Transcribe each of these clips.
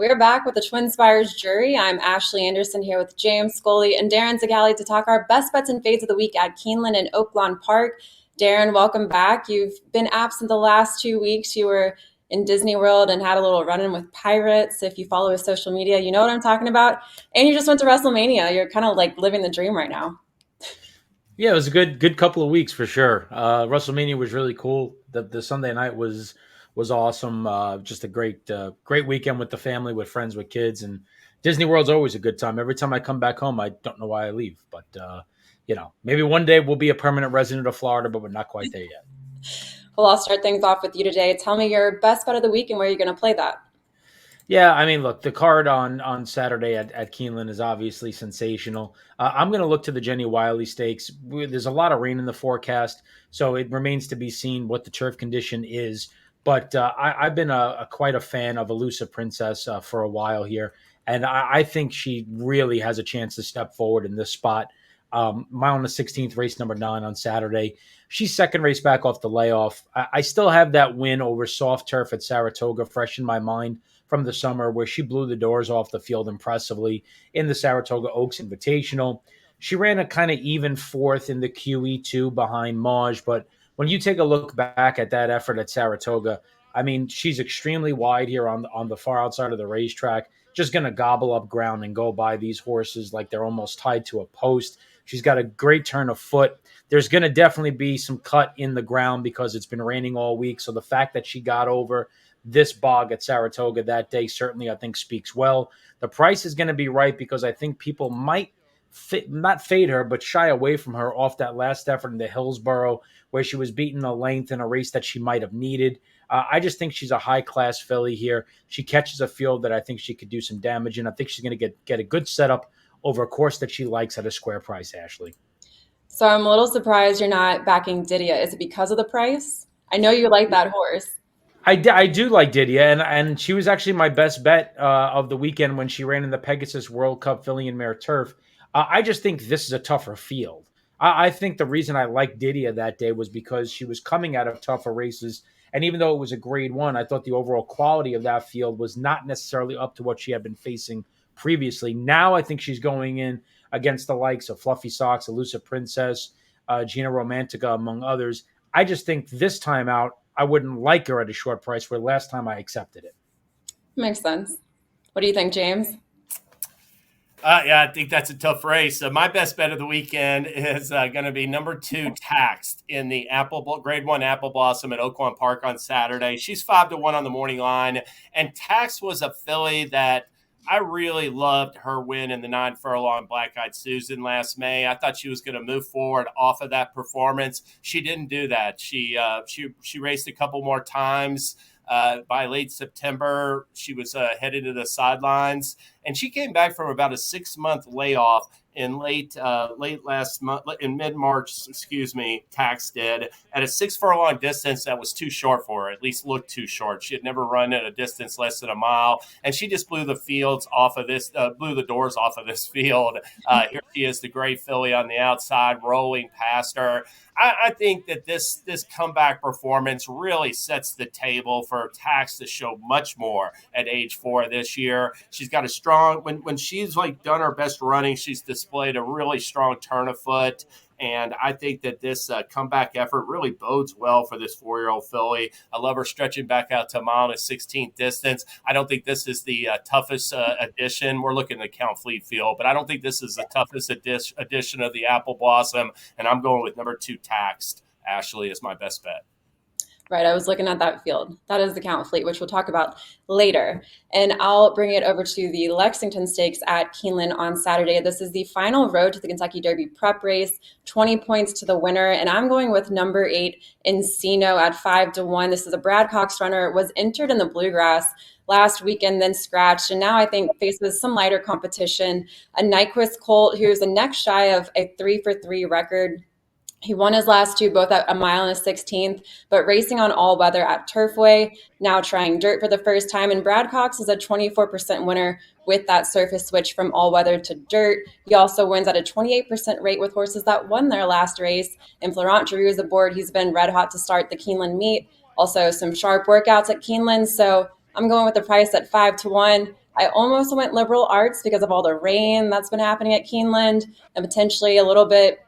We're back with the TwinSpires Jury. I'm Ashley Anderson here with James, Scully, and Darin Zoccali to talk our best bets and fades of the week at Keeneland and Oaklawn Park. Darin, welcome back. You've been absent the last 2 weeks. You were in Disney World and had a little run-in with pirates. If you follow his social media, you know what I'm talking about. And you just went to WrestleMania. You're kind of like living the dream right now. Yeah, it was a good couple of weeks for sure. WrestleMania was really cool. The Sunday night was awesome. Just a great weekend with the family, with friends, with kids, and Disney World's always a good time. Every time I come back home, I don't know why I leave, but maybe one day we'll be a permanent resident of Florida, but we're not quite there yet. Well, I'll start things off with you today. Tell me your best bet of the week and where you're going to play that. Yeah, I mean, look, the card on Saturday at Keeneland is obviously sensational. I'm going to look to the Jenny Wiley Stakes. There's a lot of rain in the forecast, so it remains to be seen what the turf condition is. But I've been quite a fan of Elusive Princess for a while here, and I think she really has a chance to step forward in this spot. Mile on the 16th, race number 9 on Saturday. She's second race back off the layoff. I still have that win over soft turf at Saratoga fresh in my mind from the summer, where she blew the doors off the field impressively in the Saratoga Oaks Invitational. She ran a kind of even fourth in the QE2 behind Maj, but when you take a look back at that effort at Saratoga, I mean, she's extremely wide here on the far outside of the racetrack, just going to gobble up ground and go by these horses like they're almost tied to a post. She's got a great turn of foot. There's going to definitely be some cut in the ground because it's been raining all week, so the fact that she got over this bog at Saratoga that day certainly, I think, speaks well. The price is going to be right because I think people might not fade her, but shy away from her off that last effort in the Hillsborough, where she was beating the length in a race that she might have needed. I just think she's a high-class filly here. She catches a field that I think she could do some damage in. I think she's going to get a good setup over a course that she likes at a square price, Ashley. So I'm a little surprised you're not backing Didia. Is it because of the price? I know you like that horse. I do like Didia, and she was actually my best bet of the weekend when she ran in the Pegasus World Cup filly and mare turf. I just think this is a tougher field. I think the reason I liked Didia that day was because she was coming out of tougher races, and even though it was a grade 1, I thought the overall quality of that field was not necessarily up to what she had been facing previously. Now I think she's going in against the likes of Fluffy Socks, Elusive Princess, Gina Romantica, among others. I just think this time out, I wouldn't like her at a short price where last time I accepted it. Makes sense. What do you think, James? Yeah, I think that's a tough race. My best bet of the weekend is going to be number 2, Taxed, in the Grade 1 Apple Blossom at Oaklawn Park on Saturday. She's 5-1 on the morning line, and Taxed was a filly that I really loved her win in the 9 furlong Black Eyed Susan last May. I thought she was going to move forward off of that performance. She didn't do that. She raced a couple more times. By late September, she was headed to the sidelines, and she came back from about a 6-month layoff in late last month, in mid-March, Tax did, at a 6 furlong distance that was too short for her, at least looked too short. She had never run at a distance less than a mile, and she just blew the doors off of this field. Here she is, the great filly on the outside, rolling past her. I think that this comeback performance really sets the table for Tax to show much more at age 4 this year. She's got a strong, when she's done her best running, she's displayed a really strong turn of foot. And I think that this comeback effort really bodes well for this 4-year-old filly. I love her stretching back out to a mile and a 16th distance. I don't think this is the toughest addition. We're looking at the Count Fleet field, but I don't think this is the toughest addition of the Apple Blossom. And I'm going with number 2, Taxed. Ashley is my best bet. Right, I was looking at that field. That is the Count Fleet, which we'll talk about later. And I'll bring it over to the Lexington Stakes at Keeneland on Saturday. This is the final road to the Kentucky Derby prep race, 20 points to the winner. And I'm going with number 8, Encino, at 5-1. This is a Brad Cox runner, was entered in the Bluegrass last weekend, then scratched, and now I think faces some lighter competition. A Nyquist colt who's a neck shy of a 3-for-3 record. He won his last 2, both at a mile and a 16th, but racing on all weather at Turfway, now trying dirt for the first time. And Brad Cox is a 24% winner with that surface switch from all weather to dirt. He also wins at a 28% rate with horses that won their last race. And Florent Giroux is aboard. He's been red hot to start the Keeneland meet. Also some sharp workouts at Keeneland. So I'm going with the price at 5-1. I almost went liberal arts because of all the rain that's been happening at Keeneland and potentially a little bit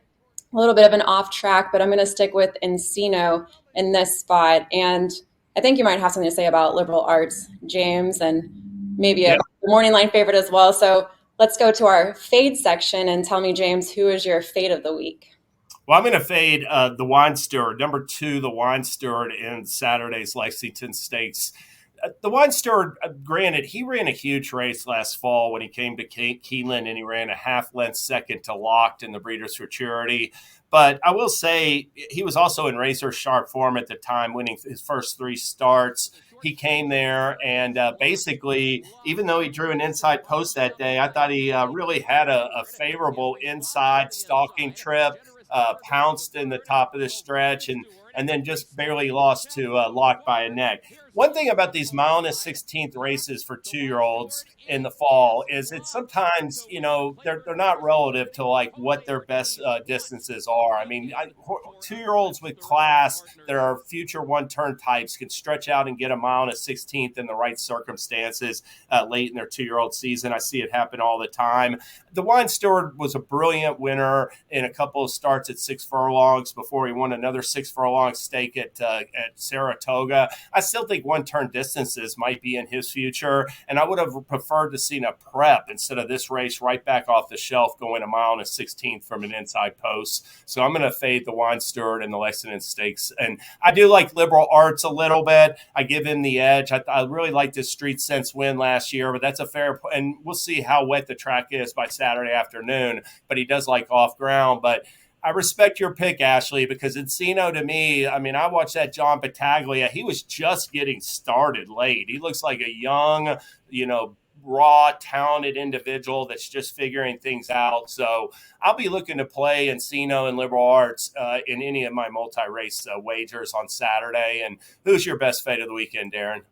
of an off track, but I'm going to stick with Encino in this spot. And I think you might have something to say about liberal arts, James, and maybe a Yeah. morning line favorite as well. So let's go to our fade section and tell me, James, who is your fade of the week? Well, I'm going to fade the Wine Steward, number 2, the Wine Steward in Saturday's Lexington Stakes. The Wine Steward, granted, he ran a huge race last fall when he came to Keeneland, and he ran a half-length second to Locked in the Breeders' Futurity. But I will say he was also in racer sharp form at the time, winning his first 3 starts. He came there and basically, even though he drew an inside post that day, I thought he really had a favorable inside stalking trip, pounced in the top of the stretch, and then just barely lost to Locked by a neck. One thing about these mile and a 16th races for 2-year-olds in the fall is it's sometimes, they're not relative to like what their best distances are. I mean, 2-year-olds with class that are future one-turn types can stretch out and get a mile and a 16th in the right circumstances late in their 2-year-old season. I see it happen all the time. The Wine Steward was a brilliant winner in a couple of starts at 6 furlongs before he won another 6 furlong stake at Saratoga. I still think one-turn distances might be in his future, and I would have preferred to see a prep instead of this race right back off the shelf going a mile and a 16th from an inside post. So I'm going to fade the Wine Steward in the Lexington Stakes. And I do like liberal arts a little bit. I give him the edge. I really liked his Street Sense win last year, but that's a fair – and we'll see how wet the track is by Saturday afternoon. But he does like off ground. But I respect your pick, Ashley, because Encino to me, I mean, I watched that John Battaglia. He was just getting started late. He looks like a young, raw, talented individual that's just figuring things out. So I'll be looking to play Encino and liberal arts in any of my multi-race wagers on Saturday. And who's your best fade of the weekend, Darin?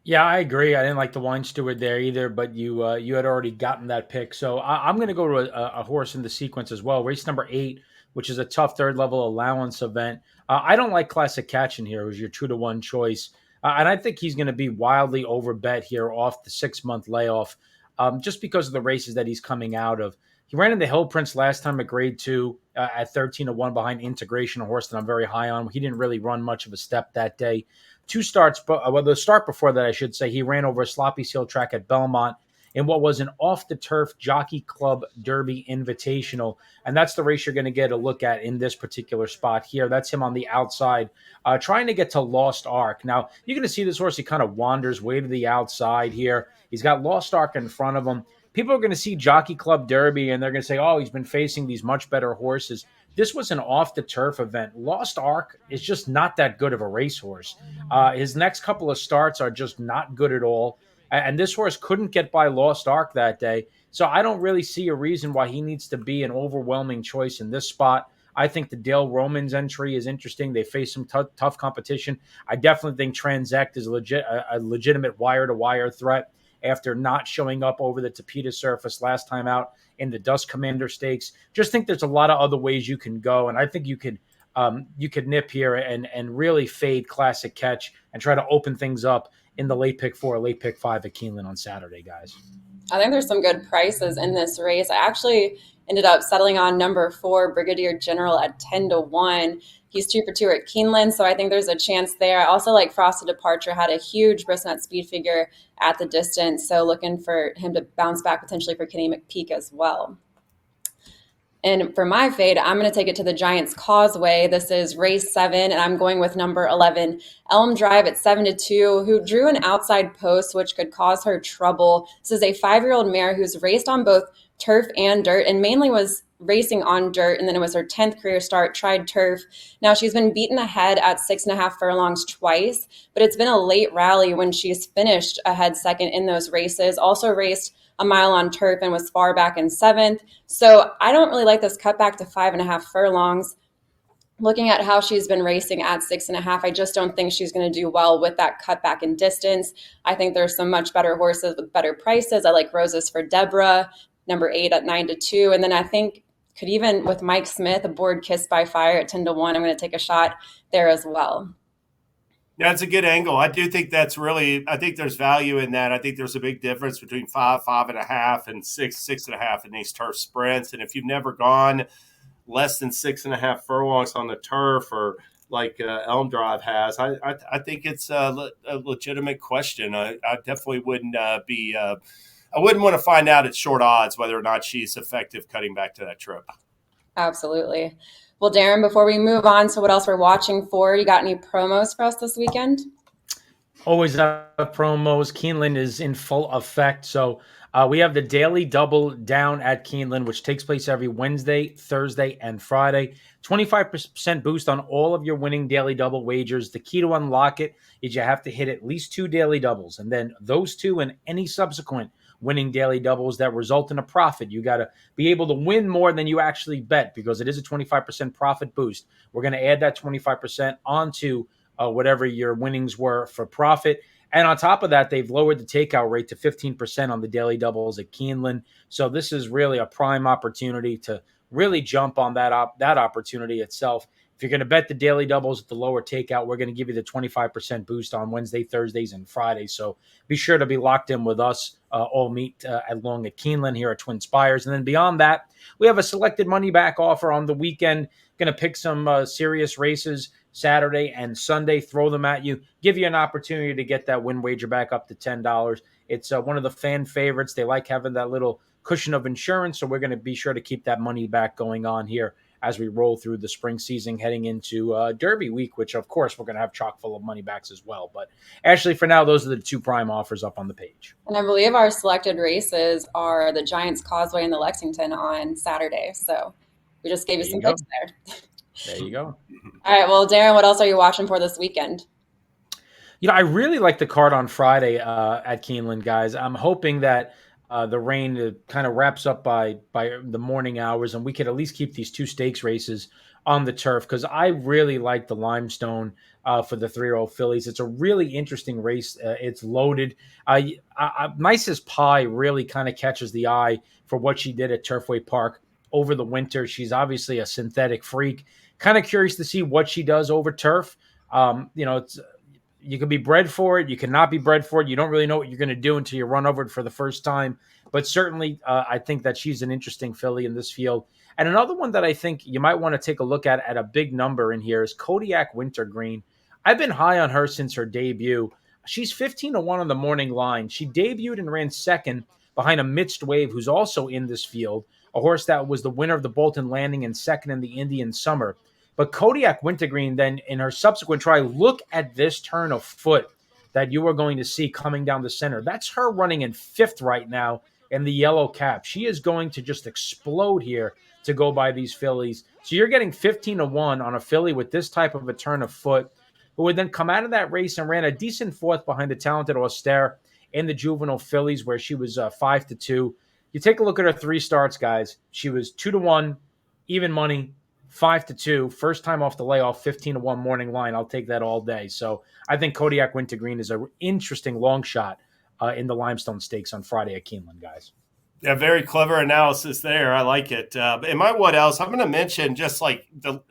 Yeah, I agree. I didn't like the Wine Steward there either, but you had already gotten that pick. So I'm going to go to a horse in the sequence as well. Race number 8, which is a tough third level allowance event. I don't like Classic Catch in here. It was your 2-to-1 choice. And I think he's going to be wildly overbet here off the 6-month layoff just because of the races that he's coming out of. He ran in the Hill Prince last time at grade 2 at 13-1 behind Integration, a horse that I'm very high on. He didn't really run much of a step that day. 2 starts, but the start before that, I should say, he ran over a sloppy seal track at Belmont in what was an off-the-turf Jockey Club Derby Invitational. And that's the race you're going to get a look at in this particular spot here. That's him on the outside, trying to get to Lost Ark. Now, you're going to see this horse, he kind of wanders way to the outside here. He's got Lost Ark in front of him. People are going to see Jockey Club Derby, and they're going to say, oh, he's been facing these much better horses. This was an off-the-turf event. Lost Ark is just not that good of a racehorse. His next couple of starts are just not good at all. And this horse couldn't get by Lost Ark that day. So I don't really see a reason why he needs to be an overwhelming choice in this spot. I think the Dale Romans entry is interesting. They face some tough competition. I definitely think Transect is a legitimate wire-to-wire threat after not showing up over the Tapeta surface last time out in the Dust Commander Stakes. Just think there's a lot of other ways you can go, and I think you could nip here and really fade Classic Catch and try to open things up in the late pick 4, late pick 5 at Keeneland on Saturday, guys. I think there's some good prices in this race. I actually ended up settling on number 4, Brigadier General, at 10-1. He's 2 for 2 at Keeneland, so I think there's a chance there. I also like Frosted Departure, had a huge Brisnet speed figure at the distance, so looking for him to bounce back potentially for Kenny McPeak as well. And for my fade, I'm going to take it to the Giants Causeway. This is race 7, and I'm going with number 11, Elm Drive at 7-2, who drew an outside post, which could cause her trouble. This is a 5-year-old mare who's raced on both turf and dirt, and mainly was racing on dirt, and then it was her 10th career start, tried turf. Now, she's been beaten ahead at 6.5 furlongs twice, but it's been a late rally when she's finished ahead second in those races. Also raced a mile on turf and was far back in 7th. So I don't really like this cutback to 5.5 furlongs. Looking at how she's been racing at 6.5, I just don't think she's going to do well with that cutback in distance. I think there's some much better horses with better prices. I like Roses for Deborah, number 8 at 9-2. And then I think could even with Mike Smith aboard Kissed by Fire at 10-1, I'm going to take a shot there as well. Yeah, it's a good angle. I do think I think there's value in that. I think there's a big difference between 5.5, and 6.5 in these turf sprints. And if you've never gone less than 6.5 furlongs on the turf, or like Elm Drive has, I think it's a legitimate question. I definitely wouldn't I wouldn't want to find out at short odds whether or not she's effective cutting back to that trip. Absolutely. Well, Darin, before we move on to what else we're watching for, you got any promos for us this weekend? Always have promos. Keeneland is in full effect. So we have the daily double down at Keeneland, which takes place every Wednesday, Thursday, and Friday. 25% boost on all of your winning daily double wagers. The key to unlock it is you have to hit at least 2 daily doubles, and then those 2 and any subsequent winning daily doubles that result in a profit. You got to be able to win more than you actually bet, because it is a 25% profit boost. We're going to add that 25% onto whatever your winnings were for profit. And on top of that, they've lowered the takeout rate to 15% on the daily doubles at Keeneland. So this is really a prime opportunity to really jump on that opportunity itself. If you're going to bet the daily doubles at the lower takeout, we're going to give you the 25% boost on Wednesday, Thursdays, and Fridays. So be sure to be locked in with us. All meet along at Keeneland here at TwinSpires. And then beyond that, we have a selected money back offer on the weekend. Going to pick some serious races Saturday and Sunday, throw them at you, give you an opportunity to get that win wager back up to $10. It's one of the fan favorites. They like having that little cushion of insurance, so we're going to be sure to keep that money back going on here as we roll through the spring season, heading into Derby week, which, of course, we're going to have chock full of money backs as well. But actually, for now, those are the 2 prime offers up on the page. And I believe our selected races are the Giants Causeway and the Lexington on Saturday. So we just gave you some picks there. There you go. All right. Well, Darin, what else are you watching for this weekend? I really like the card on Friday at Keeneland, guys. I'm hoping that the rain kind of wraps up by the morning hours, and we could at least keep these 2 stakes races on the turf, because I really like the Limestone for the 3-year-old fillies. It's a really interesting race. It's loaded. Nicest Pie really kind of catches the eye for what she did at Turfway Park over the winter. She's obviously a synthetic freak. Kind of curious to see what she does over turf. You can be bred for it. You cannot be bred for it. You don't really know what you're going to do until you run over it for the first time. But certainly, I think that she's an interesting filly in this field. And another one that I think you might want to take a look at a big number in here is Kodiak Wintergreen. I've been high on her since her debut. She's 15-1 on the morning line. She debuted and ran second behind a Mixed Wave, who's also in this field, a horse that was the winner of the Bolton Landing and second in the Indian Summer. But Kodiak Wintergreen, then in her subsequent try, look at this turn of foot that you are going to see coming down the center. That's her running in 5th right now in the yellow cap. She is going to just explode here to go by these fillies. So you're getting 15-1 on a filly with this type of a turn of foot, who would then come out of that race and ran a decent 4th behind the talented Austere in the juvenile fillies, where she was 5-2. You take a look at her 3 starts, guys. She was 2-1, even money, 5-2, first time off the layoff, 15-1 morning line. I'll take that all day. So I think Kodiak Wintergreen is an interesting long shot in the Limestone Stakes on Friday at Keeneland, guys. Yeah, very clever analysis there. I like it. And what else? I'm going to mention just like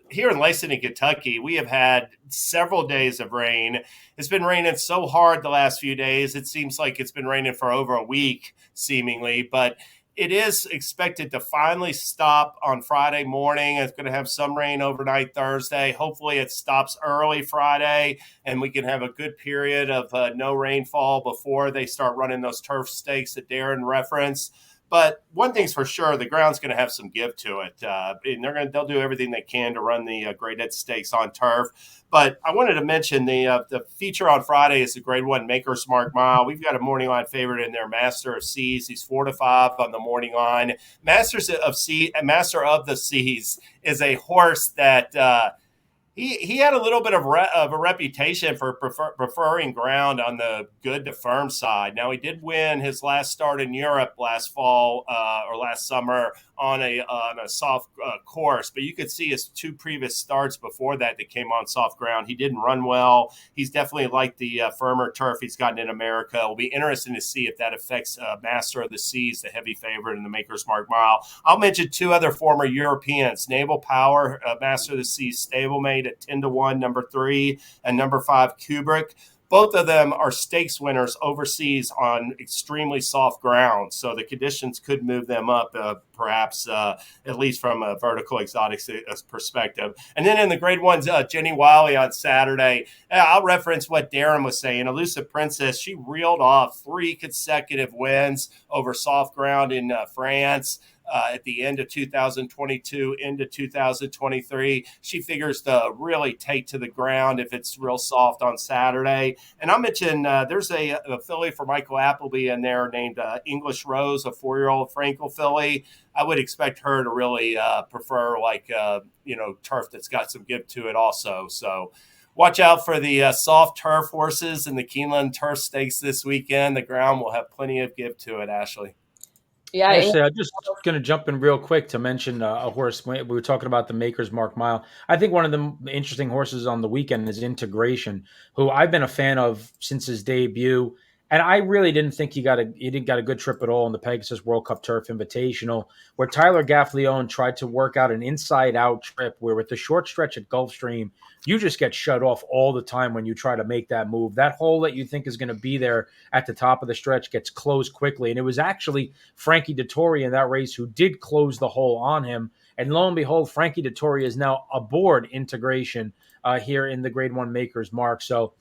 here in Lexington, Kentucky, we have had several days of rain. It's been raining so hard the last few days. It seems like it's been raining for over a week, seemingly. But it is expected to finally stop on Friday morning. It's going to have some rain overnight Thursday. Hopefully it stops early Friday, and we can have a good period of no rainfall before they start running those turf stakes that Darin referenced. But one thing's for sure, the ground's going to have some give to it. And they'll do everything they can to run the Grade Ed Stakes on turf. But I wanted to mention the feature on Friday is the Grade 1 Maker's Mark Mile. We've got a morning line favorite in there, Master of Seas. He's 4-5 on the morning line. Master of the Seas is a horse that he had a little bit of a reputation for preferring ground on the good to firm side. Now, he did win his last start in Europe last fall or last summer on a soft course, but you could see his 2 previous starts before that came on soft ground. He didn't run well. He's definitely like the firmer turf he's gotten in America. It'll be interesting to see if that affects Master of the Seas, the heavy favorite in the Maker's Mark Mile. I'll mention 2 other former Europeans, Naval Power, Master of the Seas stablemate at 10-1, number 3, and number 5, Kubrick. Both of them are stakes winners overseas on extremely soft ground, so the conditions could move them up, perhaps at least from a vertical exotics perspective. And then in the Grade 1s, Jenny Wiley on Saturday, I'll reference what Darin was saying. Elusive Princess, she reeled off 3 consecutive wins over soft ground in France. At the end of 2022 into 2023. She figures to really take to the ground if it's real soft on Saturday. And I'll mention there's a filly for Michael Appleby in there named English Rose, a 4-year-old Frankel filly. I would expect her to really prefer turf that's got some give to it also. So watch out for the soft turf horses in the Keeneland Turf Stakes this weekend. The ground will have plenty of give to it, Ashley. Yeah, actually, I'm just going to jump in real quick to mention a horse. We were talking about the Maker's Mark Mile. I think one of the interesting horses on the weekend is Integration, who I've been a fan of since his debut. And I really didn't think he got a good trip at all in the Pegasus World Cup Turf Invitational, where Tyler Gaffleone tried to work out an inside-out trip where with the short stretch at Gulfstream, you just get shut off all the time when you try to make that move. That hole that you think is going to be there at the top of the stretch gets closed quickly. And it was actually Frankie Dettori in that race who did close the hole on him. And lo and behold, Frankie Dettori is now aboard Integration here in the Grade 1 Maker's Mark. So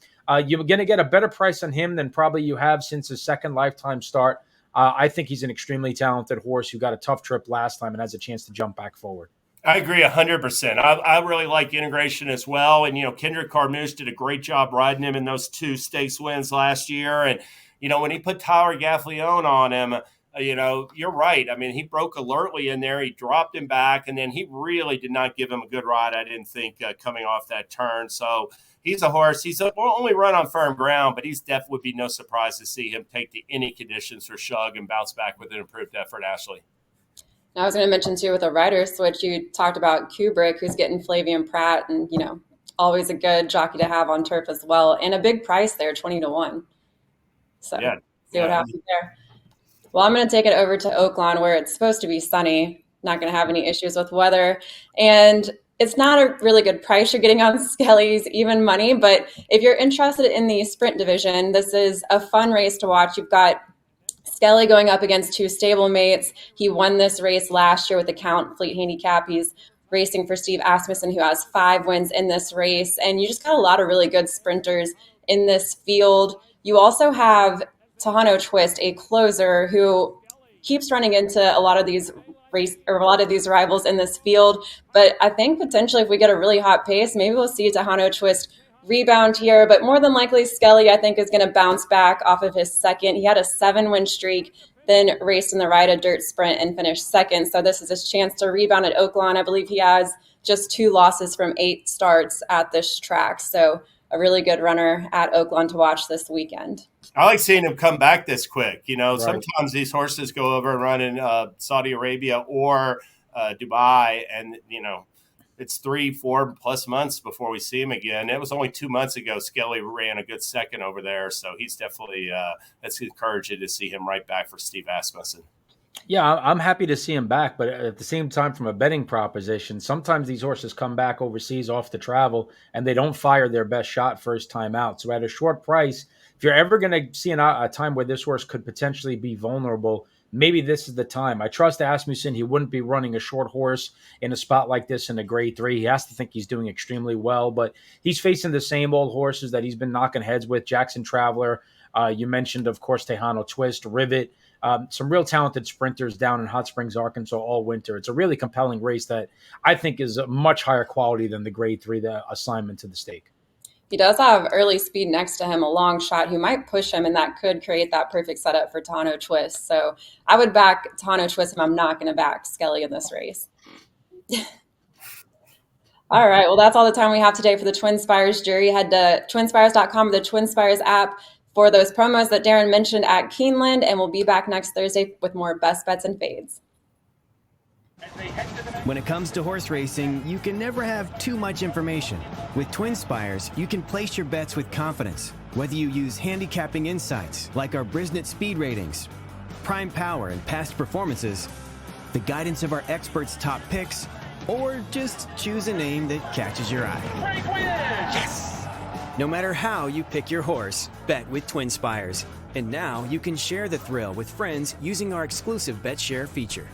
you're going to get a better price on him than probably you have since his second lifetime start. I think he's an extremely talented horse who got a tough trip last time and has a chance to jump back forward. I agree 100%. I really like Integration as well. And, Kendrick Carmouche did a great job riding him in those 2 stakes wins last year. And, when he put Tyler Gaffleone on him, you're right. I mean, he broke alertly in there. He dropped him back, and then he really did not give him a good ride, I didn't think, coming off that turn. So he's a horse. He's only run on firm ground, but he's definitely would be no surprise to see him take to any conditions for Shug and bounce back with an improved effort, Ashley. I was going to mention, too, with a rider switch, you talked about Kubrick, who's getting Flavian Pratt, and, always a good jockey to have on turf as well. And a big price there, 20-1. So see what happens there. Well, I'm going to take it over to Oaklawn, where it's supposed to be sunny. Not going to have any issues with weather. And it's not a really good price you're getting on Scully's even money. But if you're interested in the sprint division, this is a fun race to watch. You've got Scully going up against 2 stablemates. He won this race last year with the Count Fleet Handicap. He's racing for Steve Asmussen, who has 5 wins in this race. And you just got a lot of really good sprinters in this field. You also have Tahano Twist, a closer who keeps running into a lot of these rivals in this field. But I think potentially if we get a really hot pace, maybe we'll see Tahano Twist rebound here. But more than likely, Scully, I think, is going to bounce back off of his second. He had a 7-win streak, then raced in the Ride a Dirt Sprint and finished second. So this is his chance to rebound at Oaklawn. I believe he has just 2 losses from 8 starts at this track. So a really good runner at Oaklawn to watch this weekend. I like seeing him come back this quick. Right. Sometimes these horses go over and run in Saudi Arabia or Dubai, and, it's 3-4 plus months before we see him again. It was only 2 months ago Skelly ran a good second over there, so he's definitely that's encouraging to see him right back for Steve Asmussen. Yeah, I'm happy to see him back, but at the same time, from a betting proposition, sometimes these horses come back overseas off the travel and they don't fire their best shot first time out. So at a short price, if you're ever going to see a time where this horse could potentially be vulnerable, maybe this is the time. I trust Asmussen. He wouldn't be running a short horse in a spot like this in a Grade 3. He has to think he's doing extremely well, but he's facing the same old horses that he's been knocking heads with. Jackson Traveler, you mentioned, of course, Tahano Twist, Rivet, some real talented sprinters down in Hot Springs, Arkansas all winter. It's a really compelling race that I think is a much higher quality than the Grade 3 assignment to the stake. He does have early speed next to him, a long shot who might push him, and that could create that perfect setup for Tahano Twist. So I would back Tahano Twist if I'm not going to back Scully in this race. All right, well, that's all the time we have today for the TwinSpires Jury. Head to twinspires.com or the TwinSpires app for those promos that Darin mentioned at Keeneland, and we'll be back next Thursday with more best bets and fades. When it comes to horse racing, you can never have too much information. With TwinSpires, you can place your bets with confidence. Whether you use handicapping insights like our Brisnet speed ratings, prime power and past performances, the guidance of our experts' top picks, Or just choose a name that catches your eye. Yes! No matter how you pick your horse, bet with TwinSpires. And now you can share the thrill with friends using our exclusive Bet Share feature.